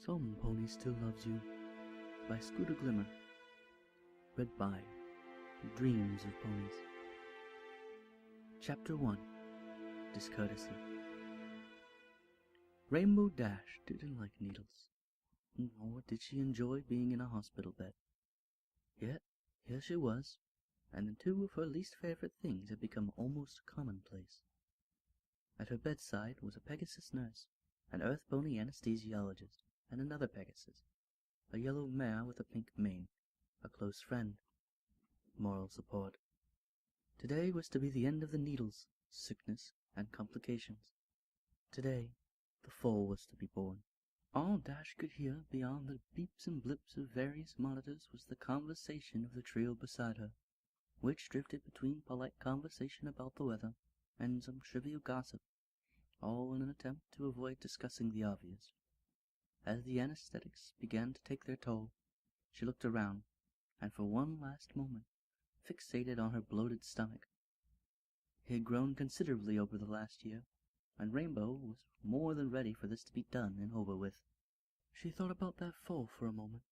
Some Pony Still Loves You by Scootaloo. Read by Dreams of Ponies. Chapter 1. Discourtesy. Rainbow Dash didn't like needles, nor did she enjoy being in a hospital bed. Yet here she was, and the two of her least favorite things had become almost commonplace. At her bedside was a Pegasus nurse, an Earth Pony anesthesiologist, and another Pegasus, a yellow mare with a pink mane, a close friend, moral support. Today was to be the end of the needles, sickness, and complications. Today, the foal was to be born. All Dash could hear beyond the beeps and blips of various monitors was the conversation of the trio beside her, which drifted between polite conversation about the weather and some trivial gossip, all in an attempt to avoid discussing the obvious. As the anesthetics began to take their toll, she looked around, and for one last moment fixated on her bloated stomach. It had grown considerably over the last year, and Rainbow was more than ready for this to be done and over with. She thought about that foal for a moment.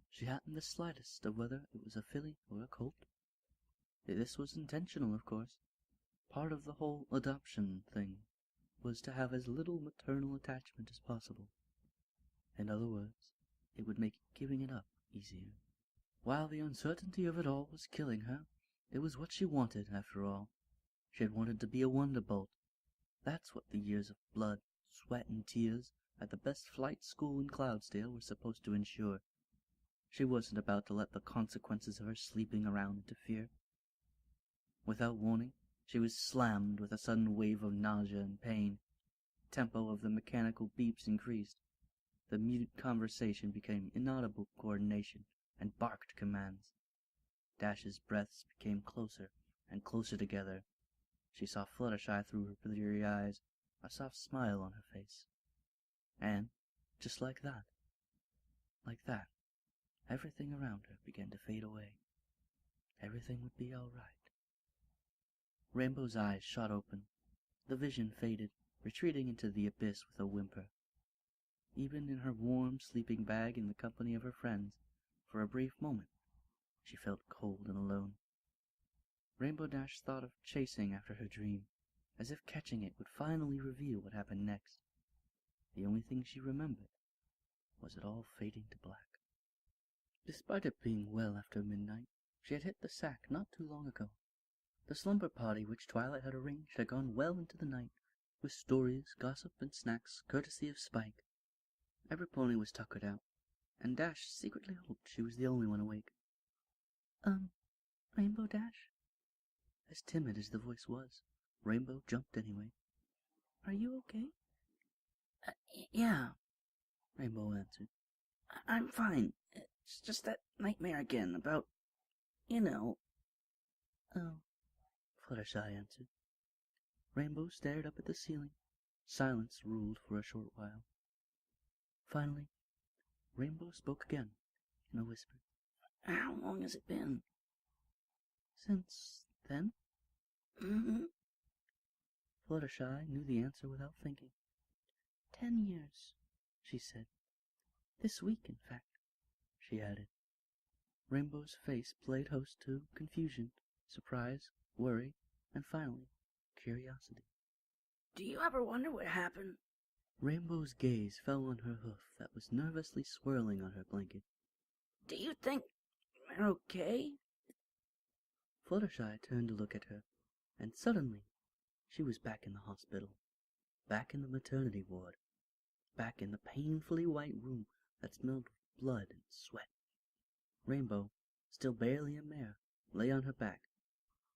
She hadn't the slightest of whether it was a filly or a colt. This was intentional, of course. Part of the whole adoption thing was to have as little maternal attachment as possible. In other words, it would make giving it up easier. While the uncertainty of it all was killing her, it was what she wanted, after all. She had wanted to be a wonderbolt. That's what the years of blood, sweat, and tears at the best flight school in Cloudsdale were supposed to ensure. She wasn't about to let the consequences of her sleeping around interfere. Without warning, she was slammed with a sudden wave of nausea and pain. The tempo of the mechanical beeps increased. The mute conversation became inaudible coordination and barked commands. Dash's breaths became closer and closer together. She saw Fluttershy through her bleary eyes, a soft smile on her face. And, just like that, everything around her began to fade away. Everything would be all right. Rainbow's eyes shot open. The vision faded, retreating into the abyss with a whimper. Even in her warm sleeping bag in the company of her friends, for a brief moment, she felt cold and alone. Rainbow Dash thought of chasing after her dream, as if catching it would finally reveal what happened next. The only thing she remembered was it all fading to black. Despite it being well after midnight, she had hit the sack not too long ago. The slumber party which Twilight had arranged had gone well into the night, with stories, gossip, and snacks courtesy of Spike. Every pony was tuckered out, and Dash secretly hoped she was the only one awake. Rainbow Dash?" As timid as the voice was, Rainbow jumped anyway. "Are you okay?" Yeah," Rainbow answered. I'm fine. It's just that nightmare again about, you know. "Oh," Fluttershy answered. Rainbow stared up at the ceiling. Silence ruled for a short while. Finally, Rainbow spoke again, in a whisper. How long has it been? "Since then?" Mm-hmm. Fluttershy knew the answer without thinking. 10 years, she said. "This week, in fact," she added. Rainbow's face played host to confusion, surprise, worry, and finally, curiosity. Do you ever wonder what happened? Rainbow's gaze fell on her hoof that was nervously swirling on her blanket. Do you think they're okay? Fluttershy turned to look at her, and suddenly she was back in the hospital, back in the maternity ward, back in the painfully white room that smelled of blood and sweat. Rainbow, still barely a mare, lay on her back,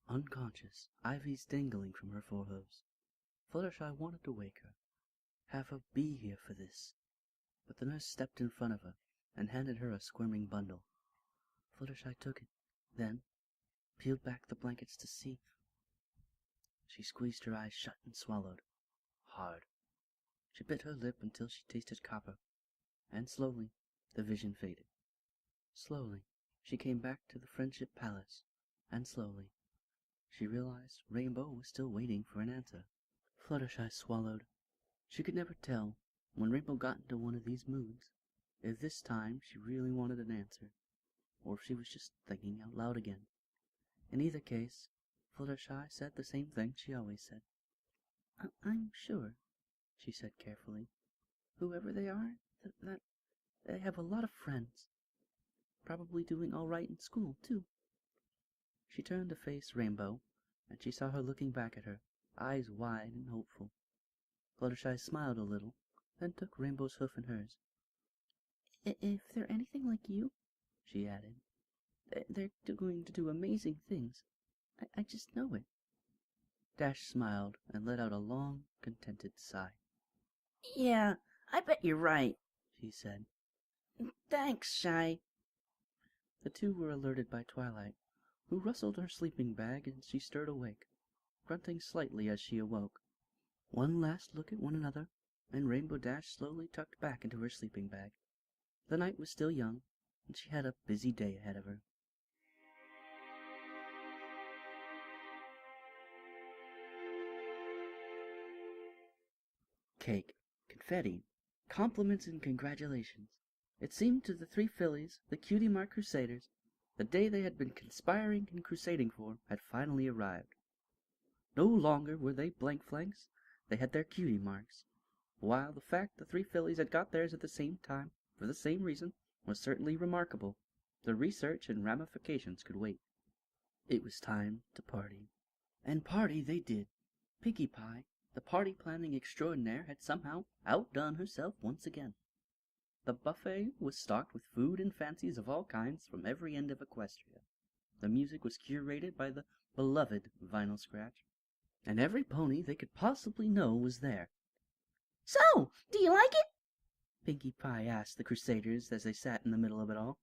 unconscious, ivies dangling from her forehooves. Fluttershy wanted to wake her, have her be here for this, but the nurse stepped in front of her and handed her a squirming bundle. Fluttershy took it, then peeled back the blankets to see. She squeezed her eyes shut and swallowed, hard. She bit her lip until she tasted copper, and slowly the vision faded. Slowly she came back to the Friendship Palace, and slowly she realized Rainbow was still waiting for an answer. Fluttershy swallowed. She could never tell, when Rainbow got into one of these moods, if this time she really wanted an answer, or if she was just thinking out loud again. In either case, Fluttershy said the same thing she always said. I'm sure, she said carefully, whoever they are, that they have a lot of friends. Probably doing all right in school, too. She turned to face Rainbow, and she saw her looking back at her, eyes wide and hopeful. Fluttershy smiled a little, then took Rainbow's hoof in hers. If they're anything like you, she added, they're going to do amazing things. I just know it. Dash smiled and let out a long, contented sigh. Yeah, I bet you're right, she said. Thanks, Shy. The two were alerted by Twilight, who rustled her sleeping bag and she stirred awake, grunting slightly as she awoke. One last look at one another, and Rainbow Dash slowly tucked back into her sleeping bag. The night was still young, and she had a busy day ahead of her. Cake, confetti, compliments and congratulations. It seemed to the three fillies, the Cutie Mark Crusaders, the day they had been conspiring and crusading for had finally arrived. No longer were they blank flanks, they had their cutie marks. While the fact the three fillies had got theirs at the same time, for the same reason, was certainly remarkable, the research and ramifications could wait. It was time to party. And party they did. Pinkie Pie, the party-planning extraordinaire, had somehow outdone herself once again. The buffet was stocked with food and fancies of all kinds from every end of Equestria. The music was curated by the beloved Vinyl Scratch, and every pony they could possibly know was there. So, do you like it? Pinkie Pie asked the Crusaders as they sat in the middle of it all.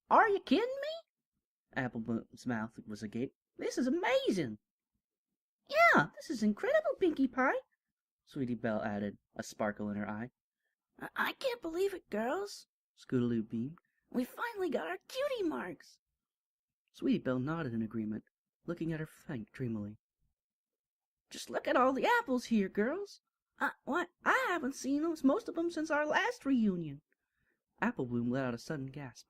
Are you kidding me? Applebloom's mouth was agape. This is amazing. Yeah, this is incredible, Pinkie Pie, Sweetie Belle added, a sparkle in her eye. I can't believe it, girls, Scootaloo beamed. We finally got our cutie marks. Sweetie Belle nodded in agreement, looking at her flank dreamily. Just look at all the apples here, girls. I haven't seen most of them since our last reunion. Applebloom let out a sudden gasp.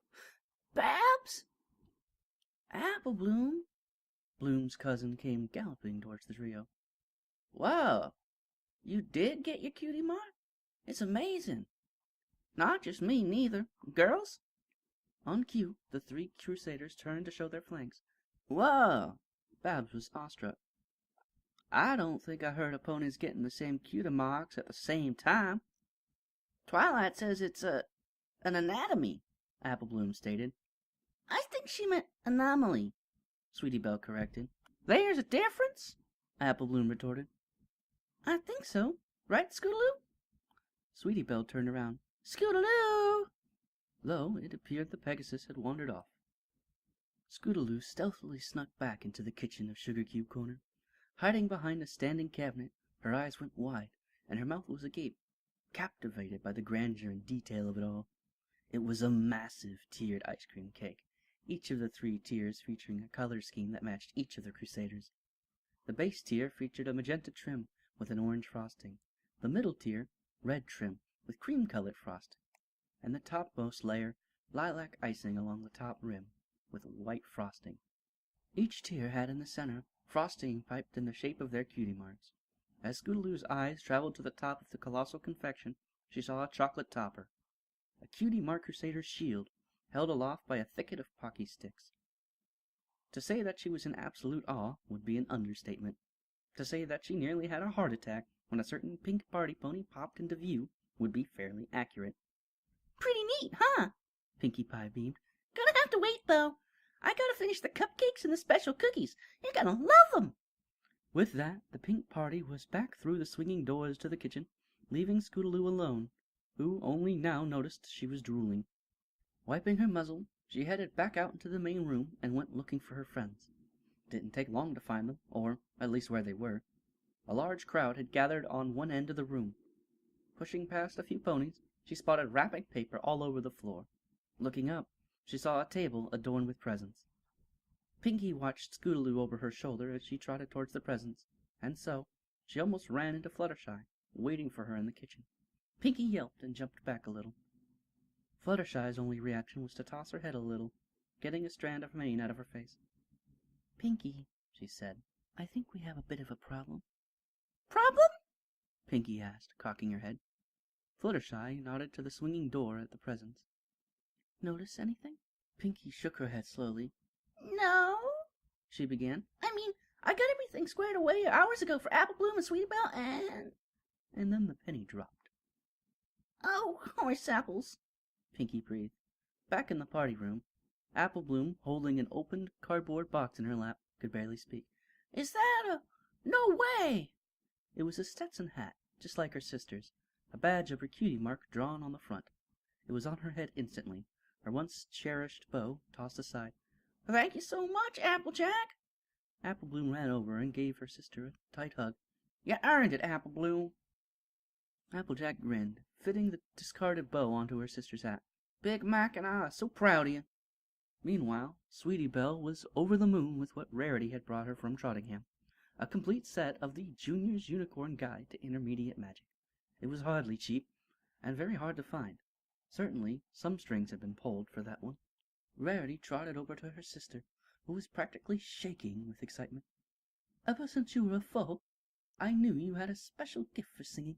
Babs? Applebloom? Bloom's cousin came galloping towards the trio. Whoa! You did get your cutie mark? It's amazing. Not just me, neither. Girls? On cue, the three Crusaders turned to show their flanks. Whoa! Babs was awestruck. I don't think I heard of ponies getting the same cutie marks at the same time. Twilight says it's an anatomy, Applebloom stated. I think she meant anomaly, Sweetie Belle corrected. There's a difference? Applebloom retorted. I think so. Right, Scootaloo? Sweetie Belle turned around. Scootaloo! Lo, it appeared the Pegasus had wandered off. Scootaloo stealthily snuck back into the kitchen of Sugar Cube Corner. Hiding behind a standing cabinet, her eyes went wide, and her mouth was agape, captivated by the grandeur and detail of it all. It was a massive tiered ice cream cake, each of the three tiers featuring a color scheme that matched each of the Crusaders. The base tier featured a magenta trim with an orange frosting, the middle tier, red trim with cream-colored frosting, and the topmost layer, lilac icing along the top rim with white frosting. Each tier had in the center frosting piped in the shape of their cutie marks. As Scootaloo's eyes traveled to the top of the colossal confection, she saw a chocolate topper, a Cutie Mark Crusader's shield, held aloft by a thicket of pocky sticks. To say that she was in absolute awe would be an understatement. To say that she nearly had a heart attack when a certain pink party pony popped into view would be fairly accurate. Pretty neat, huh? Pinkie Pie beamed. Gonna have to wait, though. I gotta finish the cupcakes and the special cookies. You're gonna love them. With that, the pink party was back through the swinging doors to the kitchen, leaving Scootaloo alone, who only now noticed she was drooling. Wiping her muzzle, she headed back out into the main room and went looking for her friends. It didn't take long to find them, or at least where they were. A large crowd had gathered on one end of the room. Pushing past a few ponies, she spotted wrapping paper all over the floor. Looking up, she saw a table adorned with presents. Pinkie watched Scootaloo over her shoulder as she trotted towards the presents, and so she almost ran into Fluttershy, waiting for her in the kitchen. Pinkie yelped and jumped back a little. Fluttershy's only reaction was to toss her head a little, getting a strand of mane out of her face. "Pinky," she said, "I think we have a bit of a problem." Problem? Pinky asked, cocking her head. Fluttershy nodded to the swinging door at the presence. "Notice anything?" Pinky shook her head slowly. No, she began. I mean, I got everything squared away hours ago for Apple Bloom and Sweetie Belle And then the penny dropped. Oh, horse apples, Pinky breathed. Back in the party room, Apple Bloom, holding an opened cardboard box in her lap, could barely speak. Is that a... No way! It was a Stetson hat, just like her sister's, a badge of her cutie mark drawn on the front. It was on her head instantly, her once cherished bow tossed aside. Thank you so much, Applejack. Apple Bloom ran over and gave her sister a tight hug. You earned it, Apple Bloom. Applejack grinned, fitting the discarded bow onto her sister's hat. Big Mac and I are so proud of you. Meanwhile, Sweetie Belle was over the moon with what Rarity had brought her from Trottingham, a complete set of the Junior's Unicorn Guide to Intermediate Magic. It was hardly cheap, and very hard to find. Certainly, some strings had been pulled for that one. Rarity trotted over to her sister, who was practically shaking with excitement. "Ever since you were a foal, I knew you had a special gift for singing.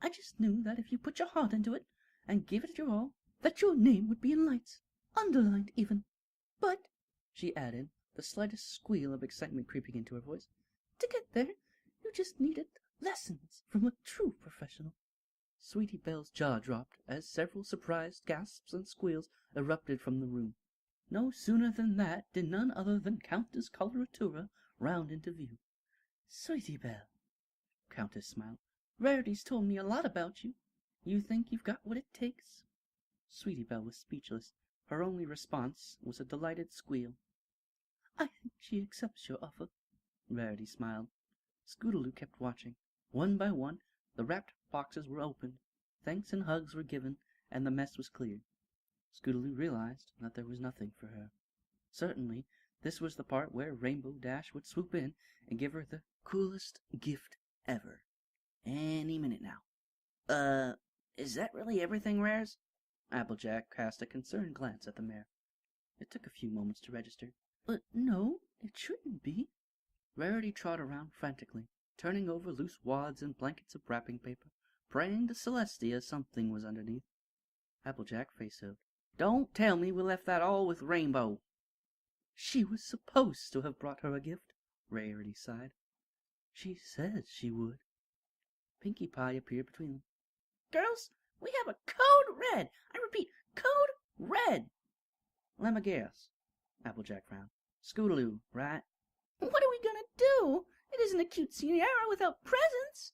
I just knew that if you put your heart into it, and gave it your all, that your name would be in lights, underlined even. But," she added, the slightest squeal of excitement creeping into her voice, "to get there, you just needed lessons from a true professional." Sweetie Belle's jaw dropped as several surprised gasps and squeals erupted from the room. No sooner than that did none other than Countess Coloratura round into view. "Sweetie Belle," Countess smiled, "Rarity's told me a lot about you. You think you've got what it takes?" Sweetie Belle was speechless. Her only response was a delighted squeal. "I think she accepts your offer," Rarity smiled. Scootaloo kept watching. One by one, the wrapped boxes were opened, thanks and hugs were given, and the mess was cleared. Scootaloo realized that there was nothing for her. Certainly, this was the part where Rainbow Dash would swoop in and give her the coolest gift ever. Any minute now. Is that really everything, Rares? Applejack cast a concerned glance at the mare. It took a few moments to register. But no, it shouldn't be. Rarity trod around frantically, turning over loose wads and blankets of wrapping paper, praying to Celestia something was underneath. Applejack face-oved. Don't tell me we left that all with Rainbow. She was supposed to have brought her a gift, Rarity sighed. She says she would. Pinkie Pie appeared between them. Girls, we have a code red. I repeat, code red. Let me guess. Applejack frowned. Scootaloo, right? What are we gonna do? It isn't a cute seniora without presents.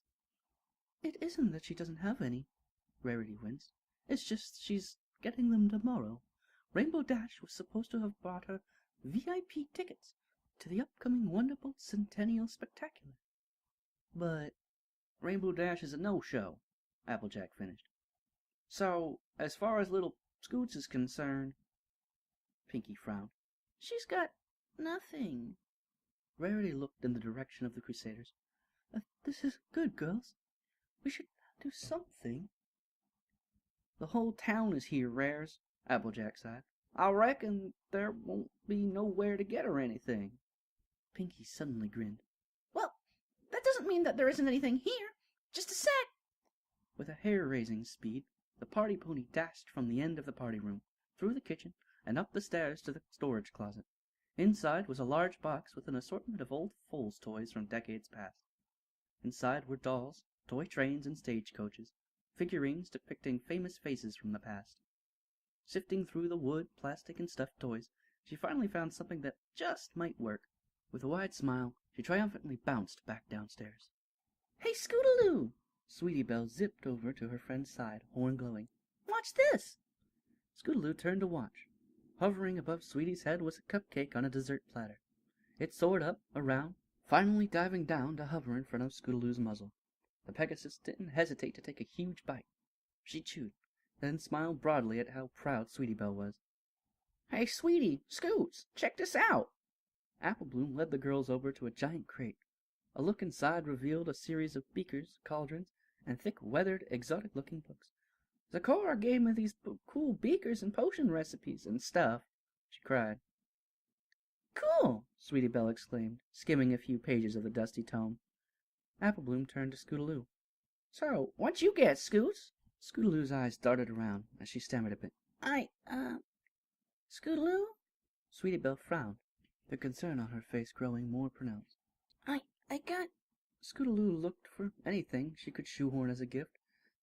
It isn't that she doesn't have any, Rarity winced. It's just she's getting them tomorrow. Rainbow Dash was supposed to have bought her VIP tickets to the upcoming Wonderbolt Centennial Spectacular. But Rainbow Dash is a no-show, Applejack finished. So, as far as little Scoots is concerned... Pinkie frowned. She's got nothing. Rarity looked in the direction of the Crusaders. This is good, girls. We should do something. The whole town is here, Rares, Applejack sighed. I reckon there won't be nowhere to get her anything. Pinkie suddenly grinned. Well, that doesn't mean that there isn't anything here. Just a sec. With a hair-raising speed, the party pony dashed from the end of the party room, through the kitchen, and up the stairs to the storage closet. Inside was a large box with an assortment of old foals' toys from decades past. Inside were dolls, toy trains, and stagecoaches, figurines depicting famous faces from the past. Sifting through the wood, plastic, and stuffed toys, she finally found something that just might work. With a wide smile, she triumphantly bounced back downstairs. Hey, Scootaloo! Sweetie Belle zipped over to her friend's side, horn glowing. Watch this! Scootaloo turned to watch. Hovering above Sweetie's head was a cupcake on a dessert platter. It soared up, around, finally diving down to hover in front of Scootaloo's muzzle. The Pegasus didn't hesitate to take a huge bite. She chewed, then smiled broadly at how proud Sweetie Belle was. Hey, Sweetie, Scoots, check this out! Apple Bloom led the girls over to a giant crate. A look inside revealed a series of beakers, cauldrons, and thick, weathered, exotic-looking books. Zakora gave me these cool beakers and potion recipes and stuff, she cried. Cool, Sweetie Belle exclaimed, skimming a few pages of the dusty tome. Apple Bloom turned to Scootaloo. So, what you get, Scoots? Scootaloo's eyes darted around as she stammered a bit. Scootaloo? Sweetie Belle frowned, the concern on her face growing more pronounced. I got... Scootaloo looked for anything she could shoehorn as a gift,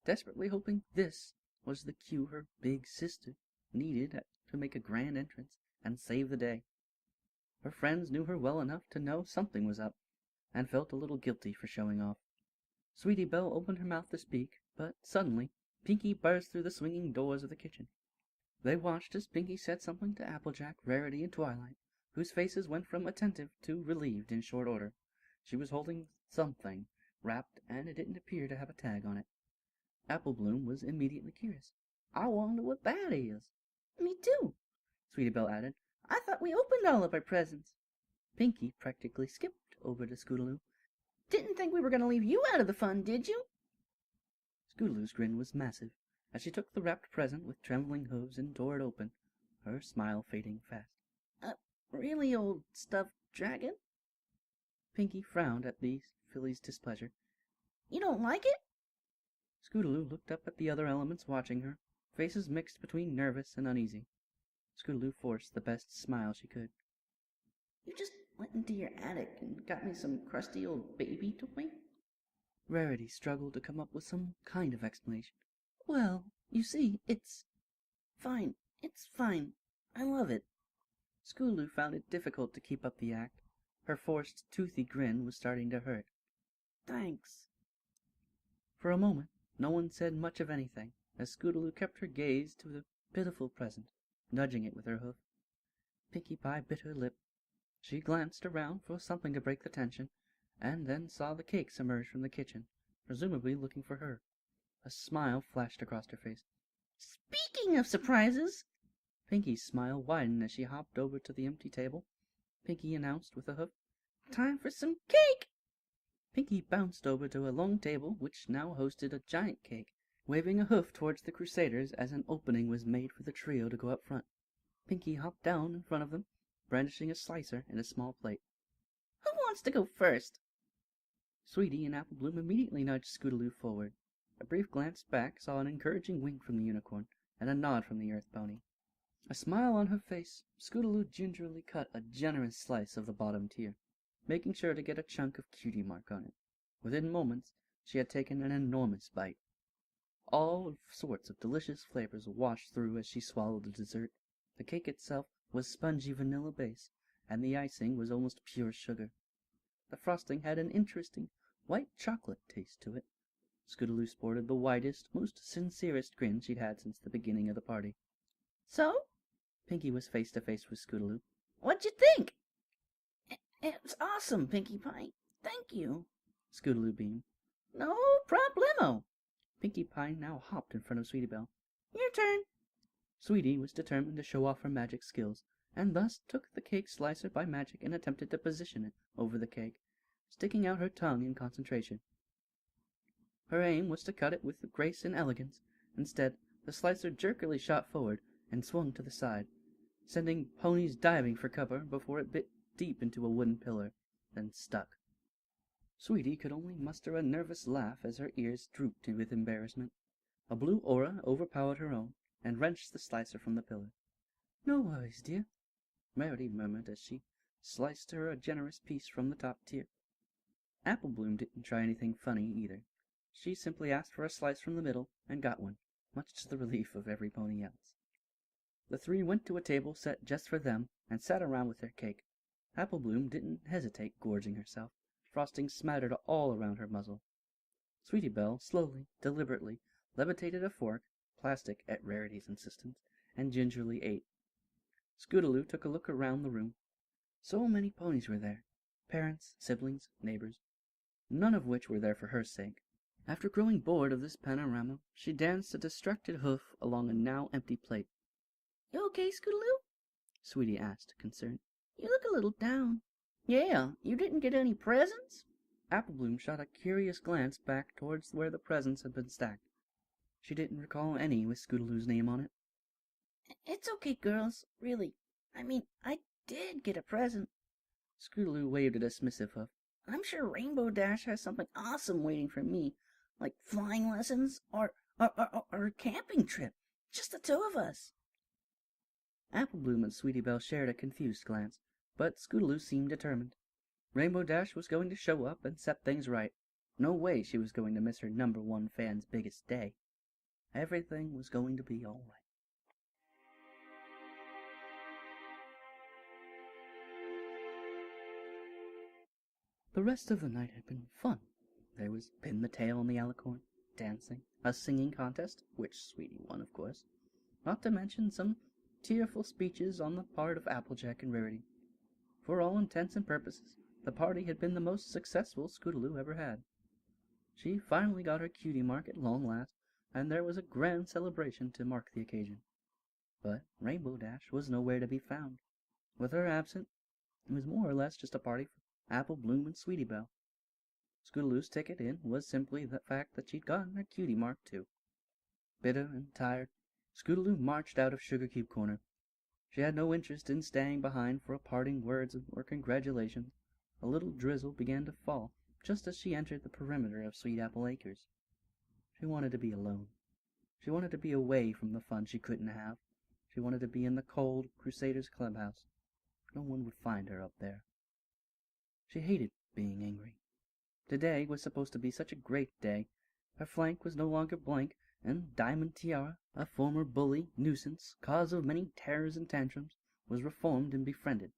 desperately hoping this was the cue her big sister needed to make a grand entrance and save the day. Her friends knew her well enough to know something was up, and felt a little guilty for showing off. Sweetie Belle opened her mouth to speak, but suddenly Pinky burst through the swinging doors of the kitchen. They watched as Pinky said something to Applejack, Rarity, and Twilight, whose faces went from attentive to relieved in short order. She was holding something wrapped, and it didn't appear to have a tag on it. Apple Bloom was immediately curious. I wonder what that is. Me too, Sweetie Belle added. I thought we opened all of our presents. Pinky practically skipped over to Scootaloo. Didn't think we were going to leave you out of the fun, did you? Scootaloo's grin was massive as she took the wrapped present with trembling hooves and tore it open, her smile fading fast. Really old stuffed dragon? Pinky frowned at the filly's displeasure. You don't like it? Scootaloo looked up at the other elements watching her, faces mixed between nervous and uneasy. Scootaloo forced the best smile she could. You just went into your attic and got me some crusty old baby toy? Rarity struggled to come up with some kind of explanation. Well, you see, it's fine. It's fine. I love it. Scootaloo found it difficult to keep up the act. Her forced, toothy grin was starting to hurt. Thanks. For a moment, no one said much of anything, as Scootaloo kept her gaze to the pitiful present, nudging it with her hoof. Pinkie Pie bit her lip. She glanced around for something to break the tension, and then saw the cakes emerge from the kitchen, presumably looking for her. A smile flashed across her face. Speaking of surprises! Pinkie's smile widened as she hopped over to the empty table. Pinkie announced with a hoof, Time for some cake! Pinkie bounced over to a long table which now hosted a giant cake, waving a hoof towards the Crusaders as an opening was made for the trio to go up front. Pinkie hopped down in front of them, brandishing a slicer and a small plate. Who wants to go first? Sweetie and Apple Bloom immediately nudged Scootaloo forward. A brief glance back saw an encouraging wink from the unicorn and a nod from the earth pony. A smile on her face, Scootaloo gingerly cut a generous slice of the bottom tier, making sure to get a chunk of cutie mark on it. Within moments, she had taken an enormous bite. All sorts of delicious flavors washed through as she swallowed the dessert. The cake itself was spongy vanilla base, and the icing was almost pure sugar. The frosting had an interesting white chocolate taste to it. Scootaloo sported the widest, most sincerest grin she'd had since the beginning of the party. So? Pinkie was face to face with Scootaloo. What'd you think? It was awesome, Pinkie Pie. Thank you. Scootaloo beamed. No problemo. Pinkie Pie now hopped in front of Sweetie Belle. Your turn. Sweetie was determined to show off her magic skills, and thus took the cake slicer by magic and attempted to position it over the cake, sticking out her tongue in concentration. Her aim was to cut it with grace and elegance. Instead, the slicer jerkily shot forward and swung to the side, sending ponies diving for cover before it bit deep into a wooden pillar, then stuck. Sweetie could only muster a nervous laugh as her ears drooped with embarrassment. A blue aura overpowered her own and wrenched the slicer from the pillar. No worries, dear, Rarity murmured as she sliced her a generous piece from the top tier. Apple Bloom didn't try anything funny either. She simply asked for a slice from the middle and got one, much to the relief of every pony else. The three went to a table set just for them and sat around with their cake. Apple Bloom didn't hesitate gorging herself. Frosting smattered all around her muzzle. Sweetie Belle slowly, deliberately, levitated a fork, plastic at Rarity's insistence, and gingerly ate. Scootaloo took a look around the room. So many ponies were there. Parents, siblings, neighbors, none of which were there for her sake. After growing bored of this panorama, she danced a distracted hoof along a now empty plate. You okay, Scootaloo? Sweetie asked, concerned. You look a little down. Yeah, you didn't get any presents? Apple Bloom shot a curious glance back towards where the presents had been stacked. She didn't recall any with Scootaloo's name on it. It's okay, girls, really. I mean, I did get a present. Scootaloo waved a dismissive hoof. I'm sure Rainbow Dash has something awesome waiting for me, like flying lessons or a camping trip. Just the two of us. Apple Bloom and Sweetie Belle shared a confused glance, but Scootaloo seemed determined. Rainbow Dash was going to show up and set things right. No way she was going to miss her #1 fan's biggest day. Everything was going to be all right. The rest of the night had been fun. There was Pin the Tail on the Alicorn, dancing, a singing contest, which Sweetie won, of course, not to mention some tearful speeches on the part of Applejack and Rarity. For all intents and purposes, the party had been the most successful Scootaloo ever had. She finally got her cutie mark at long last, and there was a grand celebration to mark the occasion. But Rainbow Dash was nowhere to be found. With her absent, it was more or less just a party for Apple Bloom and Sweetie Belle. Scootaloo's ticket in was simply the fact that she'd gotten her cutie mark too. Bitter and tired, Scootaloo marched out of Sugar Cube Corner. She had no interest in staying behind for a parting words or congratulations. A little drizzle began to fall just as she entered the perimeter of Sweet Apple Acres. She wanted to be alone. She wanted to be away from the fun she couldn't have. She wanted to be in the cold Crusaders clubhouse. No one would find her up there. She hated being angry. Today was supposed to be such a great day. Her flank was no longer blank, and Diamond Tiara, a former bully, nuisance, cause of many terrors and tantrums, was reformed and befriended.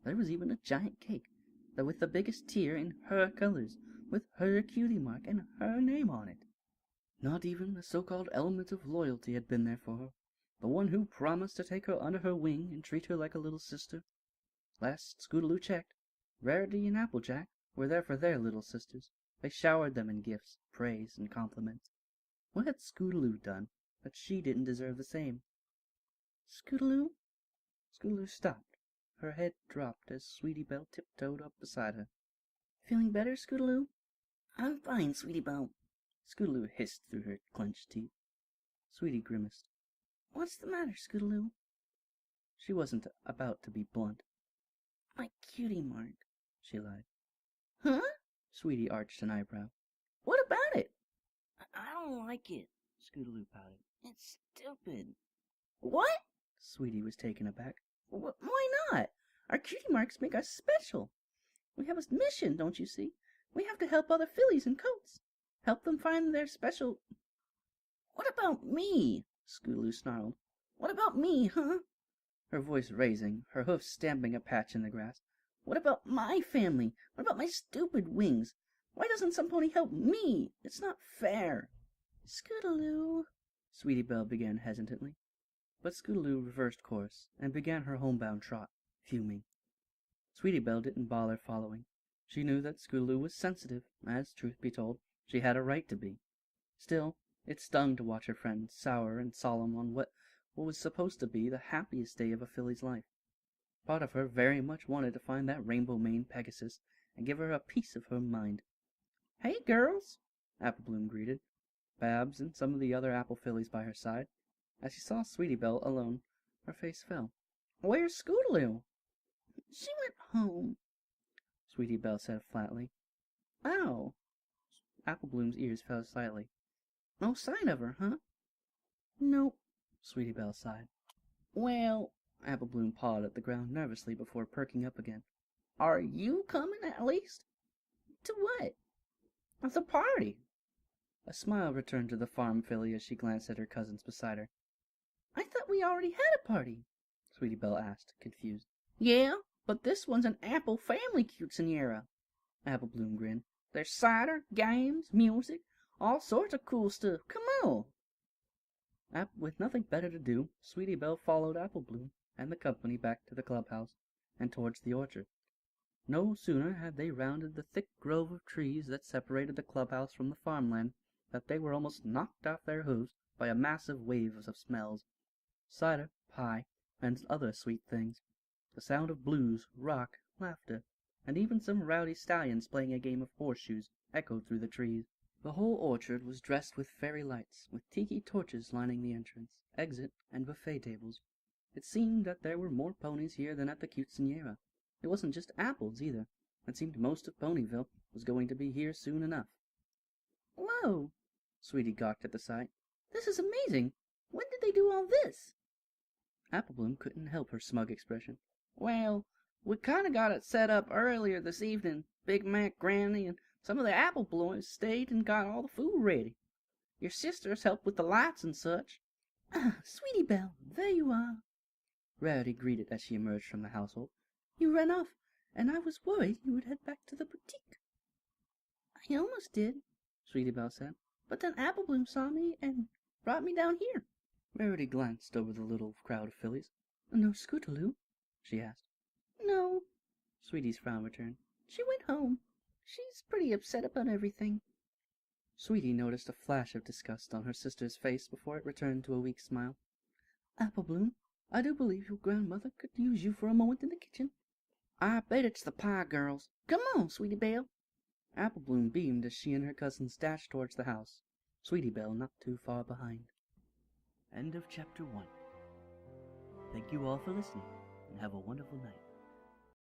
There was even a giant cake, though with the biggest tier in her colors, with her cutie mark and her name on it. Not even the so-called element of loyalty had been there for her, the one who promised to take her under her wing and treat her like a little sister. Last Scootaloo checked, Rarity and Applejack were there for their little sisters. They showered them in gifts, praise, and compliments. What had Scootaloo done that she didn't deserve the same? Scootaloo? Scootaloo stopped. Her head dropped as Sweetie Belle tiptoed up beside her. Feeling better, Scootaloo? I'm fine, Sweetie Belle. Scootaloo hissed through her clenched teeth. Sweetie grimaced. What's the matter, Scootaloo? She wasn't about to be blunt. My cutie mark, she lied. Huh? Sweetie arched an eyebrow. What about it? I don't like it, Scootaloo pouted. It's stupid. What? Sweetie was taken aback. Why not? Our cutie marks make us special. We have a mission, don't you see? We have to help other fillies in coats. Help them find their special... What about me? Scootaloo snarled. What about me, huh? Her voice raising, her hoofs stamping a patch in the grass. What about my family? What about my stupid wings? Why doesn't some pony help me? It's not fair. Scootaloo, Sweetie Belle began hesitantly, but Scootaloo reversed course and began her homebound trot, fuming. Sweetie Belle didn't bother following. She knew that Scootaloo was sensitive, as, truth be told, she had a right to be. Still, it stung to watch her friend sour and solemn on what was supposed to be the happiest day of a filly's life. Part of her very much wanted to find that rainbow-maned Pegasus and give her a piece of her mind. "Hey, girls," Apple Bloom greeted, Babs and some of the other apple fillies by her side. As she saw Sweetie Belle alone, her face fell. "Where's Scootaloo?" "She went home," Sweetie Belle said flatly. "Oh." Apple Bloom's ears fell slightly. "No sign of her, huh?" "Nope," Sweetie Belle sighed. "Well," Apple Bloom pawed at the ground nervously before perking up again. "Are you coming at least?" "To what?" "The party." A smile returned to the farm filly as she glanced at her cousins beside her. "I thought we already had a party," Sweetie Belle asked, confused. "Yeah, but this one's an apple family quinceañera." Apple Bloom grinned. "There's cider, games, music, all sorts of cool stuff. Come on." With nothing better to do, Sweetie Belle followed Apple Bloom and the company back to the clubhouse and towards the orchard. No sooner had they rounded the thick grove of trees that separated the clubhouse from the farmland that they were almost knocked off their hooves by a massive wave of smells. Cider, pie, and other sweet things. The sound of blues, rock, laughter, and even some rowdy stallions playing a game of horseshoes echoed through the trees. The whole orchard was dressed with fairy lights, with tiki torches lining the entrance, exit, and buffet tables. It seemed that there were more ponies here than at the quinceañera. It wasn't just apples, either. It seemed most of Ponyville was going to be here soon enough. Whoa! Sweetie gawked at the sight. This is amazing! When did they do all this? Apple Bloom couldn't help her smug expression. Well, we kinda got it set up earlier this evening. Big Mac, Granny, and some of the Apple boys stayed and got all the food ready. Your sisters helped with the lights and such. Ah, Sweetie Belle, there you are. Rarity greeted as she emerged from the household. You ran off, and I was worried you would head back to the boutique. I almost did, Sweetie Belle said. But then Apple Bloom saw me and brought me down here. Rarity glanced over the little crowd of fillies. No Scootaloo? She asked. No. Sweetie's frown returned. She went home. She's pretty upset about everything. Sweetie noticed a flash of disgust on her sister's face before it returned to a weak smile. Apple Bloom, I do believe your grandmother could use you for a moment in the kitchen. I bet it's the pie girls. Come on, Sweetie Belle. Apple Bloom beamed as she and her cousins dashed towards the house, Sweetie Belle not too far behind. End of Chapter 1. Thank you all for listening, and have a wonderful night.